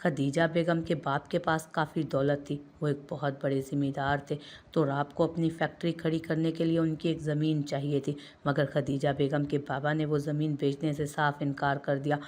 खदीजा बेगम के बाप के पास काफ़ी दौलत थी, वो एक बहुत बड़े ज़मींदार थे। तो रात को अपनी फैक्ट्री खड़ी करने के लिए उनकी एक ज़मीन चाहिए थी, मगर खदीजा बेगम के बाबा ने वो ज़मीन बेचने से साफ इनकार कर दिया।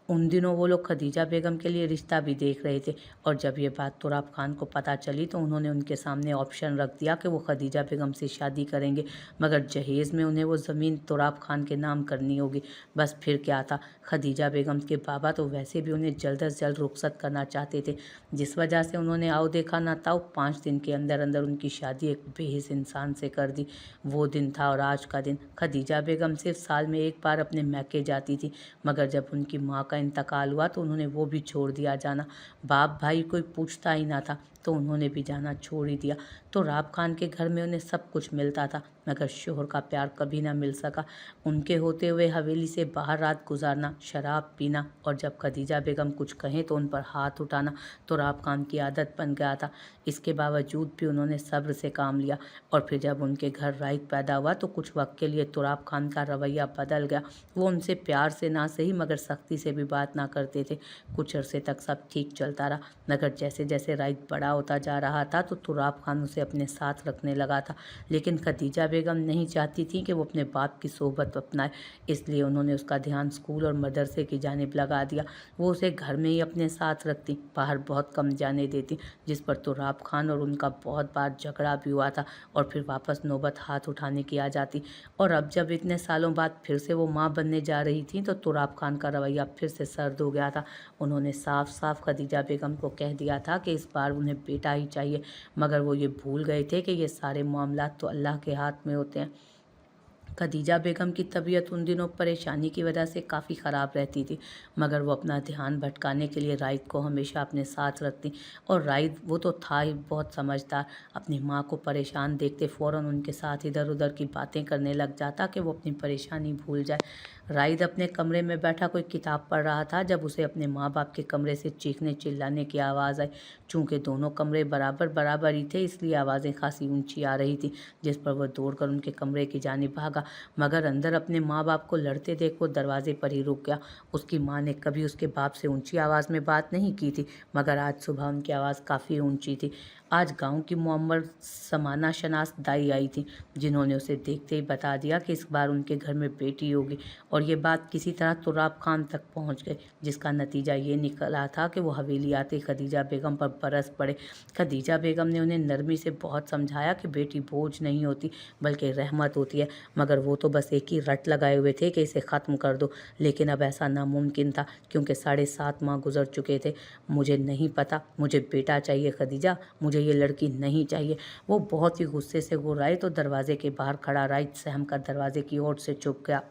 उन दिनों वो लोग खदीजा बेगम के लिए रिश्ता भी देख रहे थे, और जब ये बात तुराब खान को पता चली तो उन्होंने उनके सामने ऑप्शन रख दिया कि वो खदीजा बेगम से शादी करेंगे, मगर जहेज़ में उन्हें वो ज़मीन तुराब खान के नाम करनी होगी। बस फिर क्या था, खदीजा बेगम के बाबा तो वैसे भी उन्हें जल्द से जल्द रुखसत करना चाहते थे, जिस वजह से उन्होंने आओ देखा ना ताओ 5 दिन के अंदर अंदर उनकी शादी एक बेहिस इंसान से कर दी। वो दिन था और आज का दिन। खदीजा बेगम सिर्फ साल में एक बार अपने मैके जाती थी, मगर जब उनकी माँ का इंतकाल हुआ तो उन्होंने वो भी छोड़ दिया जाना। बाप भाई कोई पूछता ही ना था, तो उन्होंने भी जाना छोड़ ही दिया। तो राब खान के घर में उन्हें सब कुछ मिलता था, मगर शोहर का प्यार कभी ना मिल सका। उनके होते हुए हवेली से बाहर रात गुजारना, शराब पीना, और जब खदीजा बेगम कुछ कहें तो उन पर हाथ उठाना तो राब खान की आदत बन गया था। इसके बावजूद भी उन्होंने सब्र से काम लिया, और फिर जब उनके घर राइत पैदा हुआ तो कुछ वक्त के लिए तुराब खान का रवैया बदल गया। वो उनसे प्यार से ना सही मगर सख्ती से भी बात ना करते थे। कुछ अरसे तक सब ठीक चलता रहा, मगर जैसे जैसे राइत बड़ा होता जा रहा था तो तुराब खान उसे अपने साथ रखने लगा था। लेकिन खदीजा बेगम नहीं चाहती थी कि वो अपने बाप की सोहबत अपनाए, इसलिए उन्होंने उसका ध्यान स्कूल और मदरसे की जानिब लगा दिया। वो उसे घर में ही अपने साथ रखती, बाहर बहुत कम जाने देती, जिस पर तुराब खान और उनका बहुत बार झगड़ा भी हुआ था, और फिर वापस नौबत हाथ उठाने की आ जाती। और अब जब इतने सालों बाद फिर से वो माँ बनने जा रही थी तो तुराब खान का रवैया फिर से सर्द हो गया था। उन्होंने साफ साफ खदीजा बेगम को कह दिया था कि इस बार उन्हें बेटा ही चाहिए, मगर वो ये भूल गए थे कि ये सारे मामलात तो अल्लाह के हाथ में होते हैं। खदीजा बेगम की तबीयत उन दिनों परेशानी की वजह से काफ़ी ख़राब रहती थी, मगर वो अपना ध्यान भटकाने के लिए राइद को हमेशा अपने साथ रखती, और राइद वो तो था ही बहुत समझदार। अपनी माँ को परेशान देखते फ़ौरन उनके साथ इधर उधर की बातें करने लग जाता कि वो अपनी परेशानी भूल जाए। राइद अपने कमरे में बैठा कोई किताब पढ़ रहा था जब उसे अपने माँ बाप के कमरे से चीखने चिल्लाने की आवाज़ आई। चूँकि दोनों कमरे बराबर बराबर ही थे, इसलिए आवाज़ें खासी ऊंची आ रही थी, जिस पर वह दौड़कर उनके कमरे की जानिब भागा, मगर अंदर अपने माँ बाप को लड़ते देख वो दरवाजे पर ही रुक गया। उसकी माँ ने कभी उसके बाप से ऊंची आवाज़ में बात नहीं की थी, मगर आज सुबह उनकी आवाज़ काफ़ी ऊंची थी। आज गांव की मुअम्मर समाना शनास दाई आई थी, जिन्होंने उसे देखते ही बता दिया कि इस बार उनके घर में बेटी होगी, और ये बात किसी तरह तुराब खान तक पहुंच गई, जिसका नतीजा ये निकला था कि वो हवेली आते खदीजा बेगम पर बरस पड़े। खदीजा बेगम ने उन्हें नरमी से बहुत समझाया कि बेटी बोझ नहीं होती बल्कि रहमत होती है, मगर वो तो बस एक ही रट लगाए हुए थे कि इसे ख़त्म कर दो। लेकिन अब ऐसा नामुमकिन था, क्योंकि 7.5 माह गुजर चुके थे। मुझे नहीं पता, मुझे बेटा चाहिए खदीजा, मुझे ये लड़की नहीं चाहिए। वो बहुत ही गुस्से से गुर्राई तो दरवाजे के बाहर खड़ा राइट सहम कर दरवाजे की ओर से चुप गया।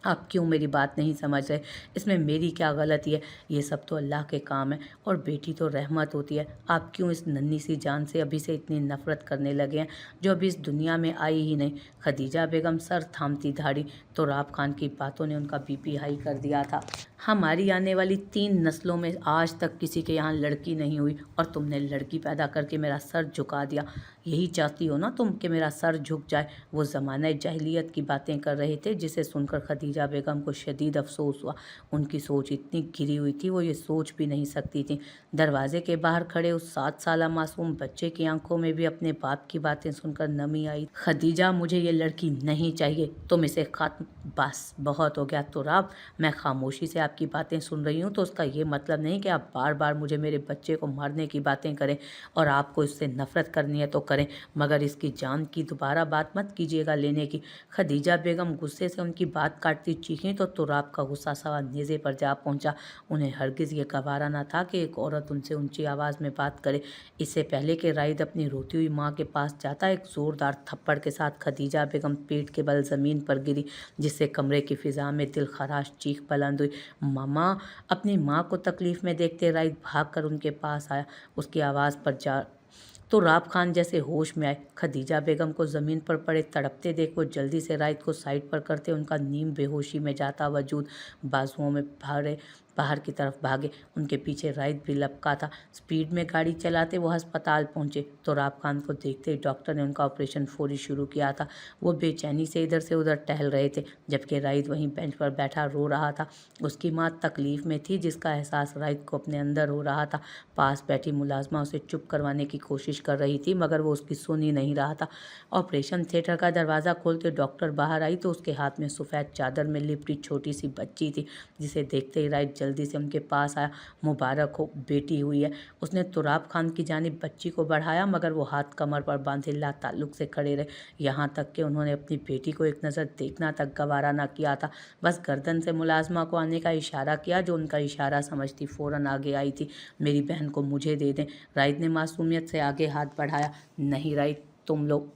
आप क्यों मेरी बात नहीं समझ रहे? इसमें मेरी क्या गलती है? ये सब तो अल्लाह के काम है, और बेटी तो रहमत होती है। आप क्यों इस नन्ही सी जान से अभी से इतनी नफरत करने लगे हैं, जो अभी इस दुनिया में आई ही नहीं? खदीजा बेगम सर थामती धाड़ी, तो राब खान की बातों ने उनका बीपी हाई कर दिया था। हमारी आने वाली 3 नस्लों में आज तक किसी के यहाँ लड़की नहीं हुई, और तुमने लड़की पैदा करके मेरा सर झुका दिया। यही चाहती हो ना तुम कि मेरा सर झुक जाए? वो ज़माने जाहिलियत की बातें कर रहे थे, जिसे सुनकर खदीजा बेगम को शदीद अफसोस हुआ। उनकी सोच इतनी गिरी हुई थी, वो ये सोच भी नहीं सकती थी। दरवाजे के बाहर खड़े उस 7 साला मासूम बच्चे की आंखों में भी अपने बाप की बातें सुनकर नमी आई। खदीजा, मुझे ये लड़की नहीं चाहिए, तुम इसे खत्म। बस बहुत हो गया तुराब, मैं खामोशी से आपकी बातें सुन रही हूँ, तो उसका ये मतलब नहीं कि आप बार बार मुझे मेरे बच्चे को मारने की बातें करें, और आपको इससे नफरत करनी है तो करें, मगर इसकी जान की दोबारा बात मत कीजिएगा लेने की। खदीजा बेगम गुस्से से उनकी बात काटती चीखी तो तुराब का गुस्सा सवा नेज़े पर जा पहुंचा। उन्हें हरगिज़ ये गवारा न था कि एक औरत उनसे ऊंची आवाज़ में बात करे। इससे पहले कि राइद अपनी रोती हुई माँ के पास जाता, एक ज़ोरदार थप्पड़ के साथ खदीजा बेगम पीठ के बल ज़मीन पर गिरी, जिससे कमरे की फिजा में दिल खराश चीख बुलंद हुई। मामा! अपनी माँ को तकलीफ में देखते राइद भाग कर उनके पास आया। उसकी आवाज़ पर जा तो राब खान जैसे होश में आए। खदीजा बेगम को ज़मीन पर पड़े तड़पते देख वो जल्दी से राइद को साइड पर करते उनका नीम बेहोशी में जाता वजूद बाजुओं में भरे बाहर की तरफ भागे। उनके पीछे राइद भी लपका था। स्पीड में गाड़ी चलाते वो अस्पताल पहुंचे तो राब खान को देखते ही डॉक्टर ने उनका ऑपरेशन फौरी शुरू किया था। वो बेचैनी से इधर से उधर टहल रहे थे, जबकि राइद वहीं बेंच पर बैठा रो रहा था। उसकी माँ तकलीफ में थी, जिसका एहसास राइद को अपने अंदर हो रहा था। पास बैठी मुलाजमा उसे चुप करवाने की कोशिश कर रही थी, मगर वो उसकी सुन ही नहीं रहा था। ऑपरेशन थिएटर का दरवाज़ा खोलते डॉक्टर बाहर आई तो उसके हाथ में सफ़ेद चादर में लिपटी छोटी सी बच्ची थी, जिसे देखते ही राइद जल्दी से उनके पास आया। मुबारक हो, बेटी हुई है। उसने तुराब खान की जानिब बच्ची को बढ़ाया, मगर वो हाथ कमर पर बांधे लाताल्लुक से खड़े रहे। यहाँ तक कि उन्होंने अपनी बेटी को एक नज़र देखना तक गवारा न किया था। बस गर्दन से मुलाजमा को आने का इशारा किया, जो उनका इशारा समझती फ़ौरन आगे आई थी। मेरी बहन को मुझे दे दें। राइद ने मासूमियत से आगे हाथ बढ़ाया। नहीं राइद, तुम लोग।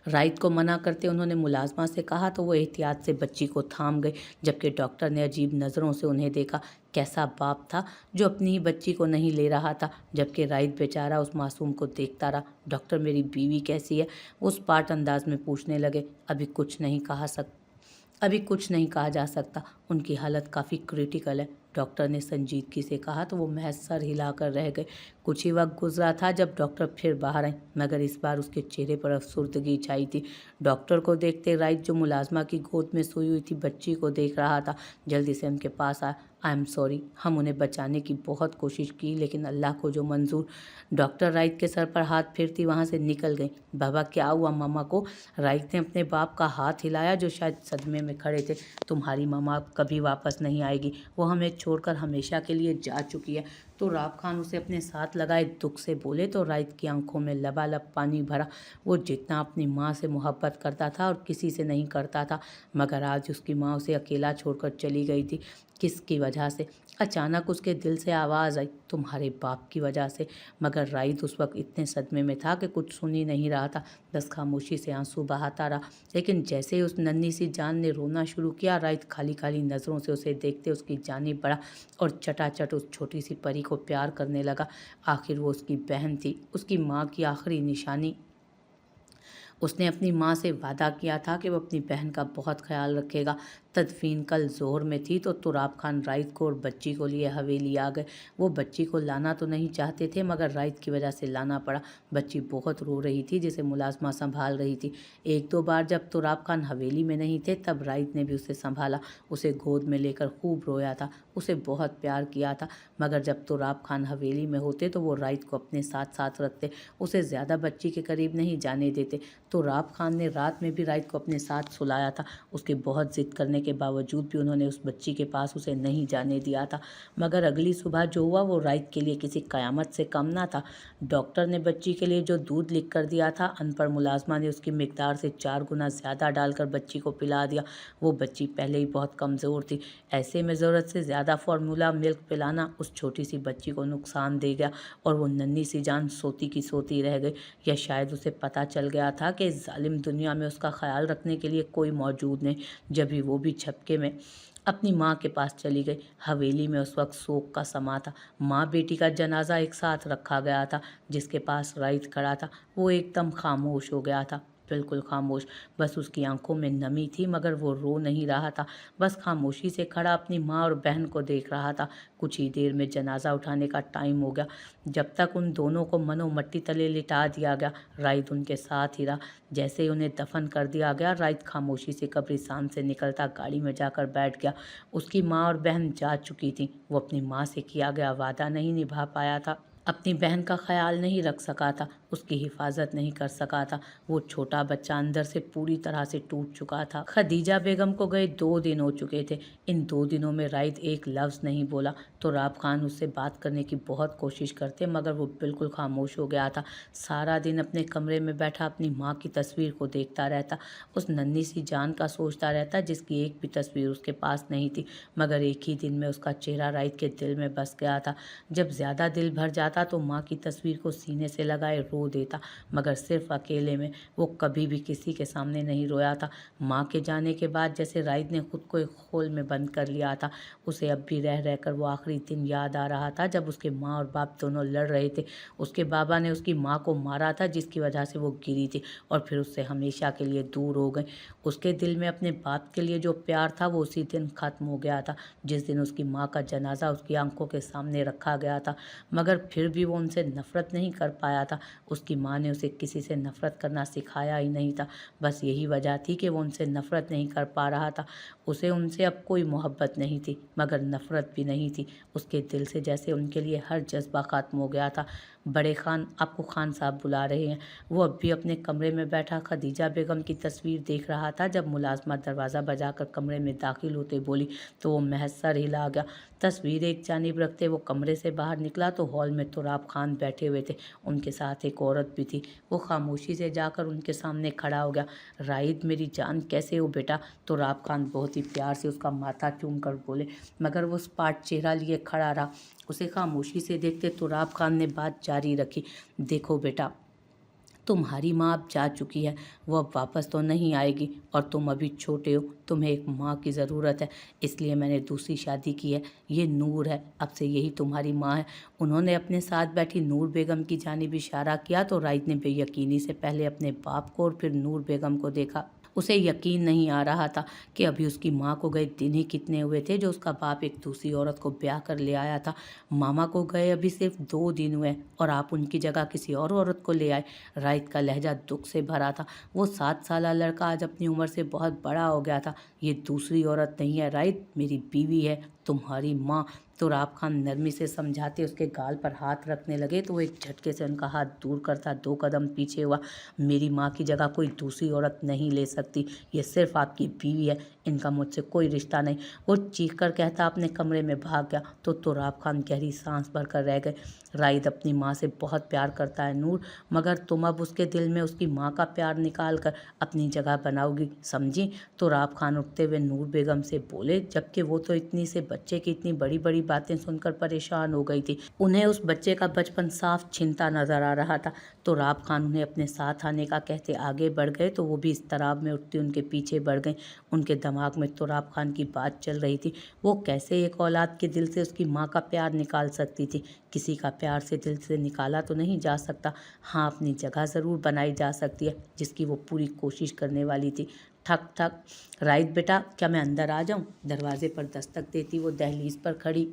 राइद को मना करते उन्होंने मुलाजमा से कहा तो वो एहतियात से बच्ची को थाम गई, जबकि डॉक्टर ने अजीब नज़रों से उन्हें देखा। कैसा बाप था जो अपनी ही बच्ची को नहीं ले रहा था, जबकि राइद बेचारा उस मासूम को देखता रहा। डॉक्टर, मेरी बीवी कैसी है? उस पाट अंदाज में पूछने लगे। अभी कुछ नहीं कहा जा सकता। उनकी हालत काफ़ी क्रिटिकल है, डॉक्टर ने संजीदगी से कहा तो वो महज सर हिलाकर रह गए। कुछ ही वक्त गुजरा था जब डॉक्टर फिर बाहर आए, मगर इस बार उसके चेहरे पर अफसुर्दगी छाई थी। डॉक्टर को देखते राइद, जो मुलाजमा की गोद में सोई हुई थी, बच्ची को देख रहा था, जल्दी से उनके पास आया। आई एम सॉरी, हम उन्हें बचाने की बहुत कोशिश की, लेकिन अल्लाह को जो मंजूर। डॉक्टर राइद के सर पर हाथ फेरती वहाँ से निकल गई। बाबा, क्या हुआ मामा को? राइद ने अपने बाप का हाथ हिलाया, जो शायद सदमे में खड़े थे। तुम्हारी मामा कभी वापस नहीं आएगी, वो हमें छोड़कर हमेशा के लिए जा चुकी है। तो राब खान उसे अपने साथ लगाए दुख से बोले तो राइद की आंखों में लबालब पानी भरा। वो जितना अपनी माँ से मोहब्बत करता था और किसी से नहीं करता था, मगर आज उसकी माँ उसे अकेला छोड़कर चली गई थी। किसकी वजह से? अचानक उसके दिल से आवाज़ आई, तुम्हारे बाप की वजह से। मगर राइद उस वक्त इतने सदमे में था कि कुछ सुन ही नहीं रहा था, बस खामोशी से आंसू बहाता रहा। लेकिन जैसे ही उस नन्ही सी जान ने रोना शुरू किया, राइद खाली खाली नज़रों से उसे देखते उसकी जानिब बढ़ा और चटाचट उस छोटी सी परी को प्यार करने लगा। आखिर वो उसकी बहन थी, उसकी माँ की आखिरी निशानी। उसने अपनी माँ से वादा किया था कि वो अपनी बहन का बहुत ख्याल रखेगा। तदफीन कल जोहर में थी तो तुराब खान राइद को और बच्ची को लिए हवेली आ गए। वो बच्ची को लाना तो नहीं चाहते थे, मगर राइद की वजह से लाना पड़ा। बच्ची बहुत रो रही थी, जिसे मुलाजमा संभाल रही थी। एक दो बार जब तुराब खान हवेली में नहीं थे, तब राइद ने भी उसे संभाला, उसे गोद में लेकर खूब रोया था, उसे बहुत प्यार किया था। मगर जब तुराब खान हवेली में होते तो वो राइद को अपने साथ साथ रखते, उसे ज़्यादा बच्ची के करीब नहीं जाने देते। तो राब खान ने रात में भी राइद को अपने साथ सुलाया था। उसके बहुत जिद करने के बावजूद भी उन्होंने उस बच्ची के पास उसे नहीं जाने दिया था। मगर अगली सुबह जो हुआ वो राइद के लिए किसी कयामत से कम ना था। डॉक्टर ने बच्ची के लिए जो दूध लिख कर दिया था, अनपढ़ मुलाजमा ने उसकी मिकदार से 4 गुना ज़्यादा डालकर बच्ची को पिला दिया। वो बच्ची पहले ही बहुत कमज़ोर थी, ऐसे में ज़रूरत से ज़्यादा फार्मूला मिल्क पिलाना उस छोटी सी बच्ची को नुकसान दे गया और वो नन्ही सी जान सोती की सोती रह गई। या शायद उसे पता चल गया था कि इस जालिम दुनिया में उसका ख्याल रखने के लिए कोई मौजूद नहीं। जब भी वो भी झपके में अपनी माँ के पास चली गई। हवेली में उस वक्त शोक का समा था। माँ बेटी का जनाजा एक साथ रखा गया था। जिसके पास राइद खड़ा था वो एकदम खामोश हो गया था, बिल्कुल खामोश। बस उसकी आंखों में नमी थी, मगर वो रो नहीं रहा था, बस खामोशी से खड़ा अपनी माँ और बहन को देख रहा था। कुछ ही देर में जनाजा उठाने का टाइम हो गया। जब तक उन दोनों को मनो मट्टी तले लिटा दिया गया, राइद उनके साथ ही रहा। जैसे ही उन्हें दफन कर दिया गया, राइद खामोशी से कब्रिस्तान से निकलता गाड़ी में जाकर बैठ गया। उसकी माँ और बहन जा चुकी थी। वो अपनी माँ से किया गया वादा नहीं निभा पाया था, अपनी बहन का ख्याल नहीं रख सका था, उसकी हिफाजत नहीं कर सका था। वो छोटा बच्चा अंदर से पूरी तरह से टूट चुका था। खदीजा बेगम को गए 2 दिन हो चुके थे। इन 2 दिनों में राइद एक लफ्ज़ नहीं बोला। तो राब खान उससे बात करने की बहुत कोशिश करते, मगर वो बिल्कुल खामोश हो गया था। सारा दिन अपने कमरे में बैठा अपनी माँ की तस्वीर को देखता रहता, उस नन्ही सी जान का सोचता रहता जिसकी एक भी तस्वीर उसके पास नहीं थी। मगर एक ही दिन में उसका चेहरा राइद के दिल में बस गया था। जब ज़्यादा दिल भर जाता आता तो माँ की तस्वीर को सीने से लगाए रो देता, मगर सिर्फ अकेले में। वो कभी भी किसी के सामने नहीं रोया था। माँ के जाने के बाद जैसे राइद ने खुद को एक खोल में बंद कर लिया था। उसे अब भी रह रहकर वो आखिरी दिन याद आ रहा था जब उसके माँ और बाप दोनों लड़ रहे थे। उसके बाबा ने उसकी माँ को मारा था, जिसकी वजह से वो गिरी थी और फिर उससे हमेशा के लिए दूर हो गई। उसके दिल में अपने बाप के लिए जो प्यार था वो उसी दिन खत्म हो गया था, जिस दिन उसकी माँ का जनाजा उसकी आंखों के सामने रखा गया था। मगर फिर भी वो उनसे नफरत नहीं कर पाया था। उसकी माँ ने उसे किसी से नफरत करना सिखाया ही नहीं था। बस यही वजह थी कि वो उनसे नफरत नहीं कर पा रहा था। उसे उनसे अब कोई मोहब्बत नहीं थी, मगर नफरत भी नहीं थी। उसके दिल से जैसे उनके लिए हर जज्बा खत्म हो गया था। बड़े खान, आपको खान साहब बुला रहे हैं। वो अब भी अपने कमरे में बैठा खदीजा बेगम की तस्वीर देख रहा था जब मुलाजमा दरवाज़ा बजाकर कमरे में दाखिल होते बोली तो वो महज सर हिला गया। तस्वीर एक जानिब रखते वो कमरे से बाहर निकला तो हॉल में तुराब खान बैठे हुए थे। उनके साथ एक औरत भी थी। वो खामोशी से जाकर उनके सामने खड़ा हो गया। राहिद, मेरी जान, कैसे हो बेटा? तुराब खान बहुत ही प्यार से उसका माथा चूम कर बोले, मगर वो स्पाट चेहरा लिए खड़ा रहा। उसे खामोशी से देखते तुराब खान ने बात जारी रखी, देखो बेटा, तुम्हारी माँ अब जा चुकी है, वो अब वापस तो नहीं आएगी और तुम अभी छोटे हो, तुम्हें एक माँ की ज़रूरत है, इसलिए मैंने दूसरी शादी की है। ये नूर है, अब से यही तुम्हारी माँ है। उन्होंने अपने साथ बैठी नूर बेगम की जानिब इशारा किया तो राइद ने बेयकीनी से पहले अपने बाप को और फिर नूर बेगम को देखा। उसे यकीन नहीं आ रहा था कि अभी उसकी माँ को गए दिन ही कितने हुए थे जो उसका बाप एक दूसरी औरत को ब्याह कर ले आया था। मामा को गए अभी सिर्फ 2 दिन हुए और आप उनकी जगह किसी और औरत को ले आए। राइद का लहजा दुख से भरा था। वो 7 साल लड़का आज अपनी उम्र से बहुत बड़ा हो गया था। ये दूसरी औरत नहीं है राइद, मेरी बीवी है, तुम्हारी माँ। तुराब खान नरमी से समझाते उसके गाल पर हाथ रखने लगे तो वो एक झटके से उनका हाथ दूर करता 2 कदम पीछे हुआ। मेरी माँ की जगह कोई दूसरी औरत नहीं ले सकती, ये सिर्फ आपकी बीवी है, इनका मुझसे कोई रिश्ता नहीं। वो चीख कर कहता अपने कमरे में भाग गया तो तुराब खान गहरी सांस भरकर रह गए। राइद अपनी माँ से बहुत प्यार करता है नूर, मगर तुम अब उसके दिल में उसकी माँ का प्यार निकाल कर अपनी जगह बनाओगी, समझी? तुराब खान उठते हुए नूर बेगम से बोले, जबकि वो तो इतनी से बच्चे की इतनी बड़ी बड़ी बातें सुनकर परेशान हो गई थी। उन्हें उस बच्चे का बचपन साफ छिनता नजर आ रहा था। तुराब खान उन्हें अपने साथ आने का कहते आगे बढ़ गए तो वो भी इस तराब में उठती उनके पीछे बढ़ गई। उनके दिमाग में तुराब खान की बात चल रही थी, वो कैसे एक औलाद के दिल से उसकी माँ का प्यार निकाल सकती थी। किसी का प्यार से दिल से निकाला तो नहीं जा सकता, हाँ अपनी जगह ज़रूर बनाई जा सकती है, जिसकी वो पूरी कोशिश करने वाली थी। ठक ठक, राइट बेटा, क्या मैं अंदर आ जाऊं? दरवाजे पर दस्तक देती वो दहलीज पर खड़ी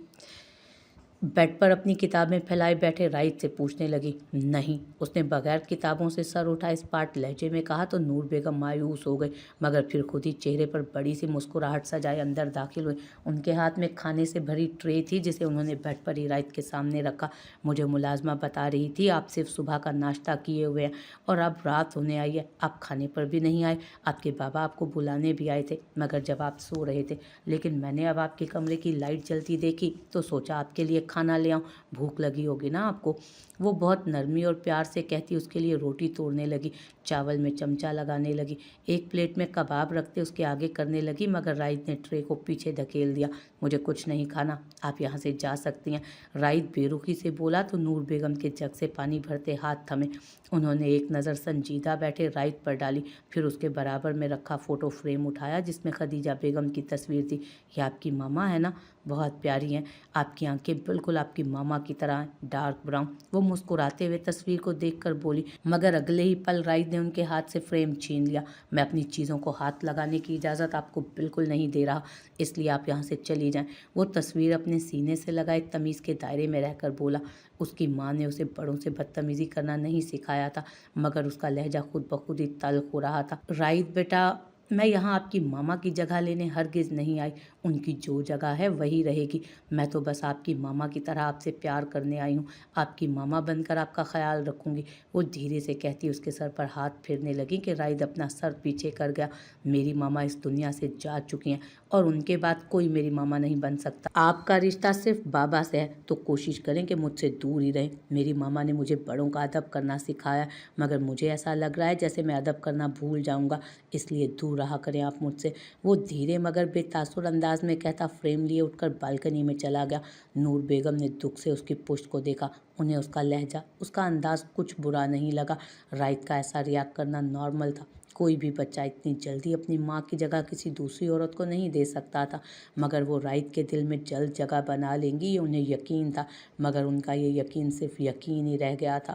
बेड पर अपनी किताबें फैलाए बैठे राइद से पूछने लगी। नहीं, उसने बगैर किताबों से सर उठा इस्पाट लहजे में कहा तो नूर बेगम मायूस हो गई, मगर फिर खुद ही चेहरे पर बड़ी सी मुस्कुराहट सजाए अंदर दाखिल हुई। उनके हाथ में खाने से भरी ट्रे थी जिसे उन्होंने बेड पर ही राइद के सामने रखा। मुझे मुलाजमा बता रही थी आप सिर्फ सुबह का नाश्ता किए हुए हैं और अब रात होने आई है, आप खाने पर भी नहीं आए। आपके बाबा आपको बुलाने भी आए थे, मगर जब आप सो रहे थे, लेकिन मैंने अब आपके कमरे की लाइट जलती देखी तो सोचा आपके लिए खाना ले आऊं, भूख लगी होगी ना आपको। वो बहुत नरमी और प्यार से कहती उसके लिए रोटी तोड़ने लगी, चावल में चमचा लगाने लगी, एक प्लेट में कबाब रखते उसके आगे करने लगी, मगर राइद ने ट्रे को पीछे धकेल दिया। मुझे कुछ नहीं खाना, आप यहाँ से जा सकती हैं। राइद बेरुखी से बोला तो नूर बेगम के जग से पानी भरते हाथ थमे। उन्होंने एक नज़र संजीदा बैठे राइद पर डाली, फिर उसके बराबर में रखा फ़ोटो फ्रेम उठाया जिसमें खदीजा बेगम की तस्वीर थी। ये आपकी मामा है ना, बहुत प्यारी हैं, आपकी आंखें बिल्कुल आपकी मामा की तरह हैं, डार्क ब्राउन। वो मुस्कुराते हुए तस्वीर को देखकर बोली, मगर अगले ही पल राइद ने उनके हाथ से फ्रेम छीन लिया। मैं अपनी चीज़ों को हाथ लगाने की इजाज़त आपको बिल्कुल नहीं दे रहा, इसलिए आप यहाँ से चली जाएं। वो तस्वीर अपने सीने से लगाए तमीज़ के दायरे में रहकर बोला। उसकी माँ ने उसे बड़ों से बदतमीज़ी करना नहीं सिखाया था, मगर उसका लहजा खुद ब खुद ही तल्ख हो रहा था। राइद बेटा, मैं यहाँ आपकी मामा की जगह लेने हरगिज़ नहीं आई, उनकी जो जगह है वही रहेगी। मैं तो बस आपकी मामा की तरह आपसे प्यार करने आई हूँ, आपकी मामा बनकर आपका ख्याल रखूँगी। वो धीरे से कहती उसके सर पर हाथ फेरने लगी कि राइद अपना सर पीछे कर गया। मेरी मामा इस दुनिया से जा चुकी हैं और उनके बाद कोई मेरी मामा नहीं बन सकता। आपका रिश्ता सिर्फ बाबा से है तो कोशिश करें कि मुझसे दूर ही रहें। मेरी मामा ने मुझे बड़ों का अदब करना सिखाया, मगर मुझे ऐसा लग रहा है जैसे मैं अदब करना भूल जाऊँगा, इसलिए दूर रहा करें आप मुझसे। वो धीरे मगर बेतासुर अंदाज एतराज़ में कहता फ्रेम लिए उठकर बालकनी में चला गया। नूर बेगम ने दुख से उसकी पुश्त को देखा। उन्हें उसका लहजा, उसका अंदाज कुछ बुरा नहीं लगा। राइट का ऐसा रिएक्ट करना नॉर्मल था। कोई भी बच्चा इतनी जल्दी अपनी माँ की जगह किसी दूसरी औरत को नहीं दे सकता था, मगर वो राइट के दिल में जल्द जगह बना लेंगी ये उन्हें यकीन था। मगर उनका ये यकीन सिर्फ यकीन ही रह गया था।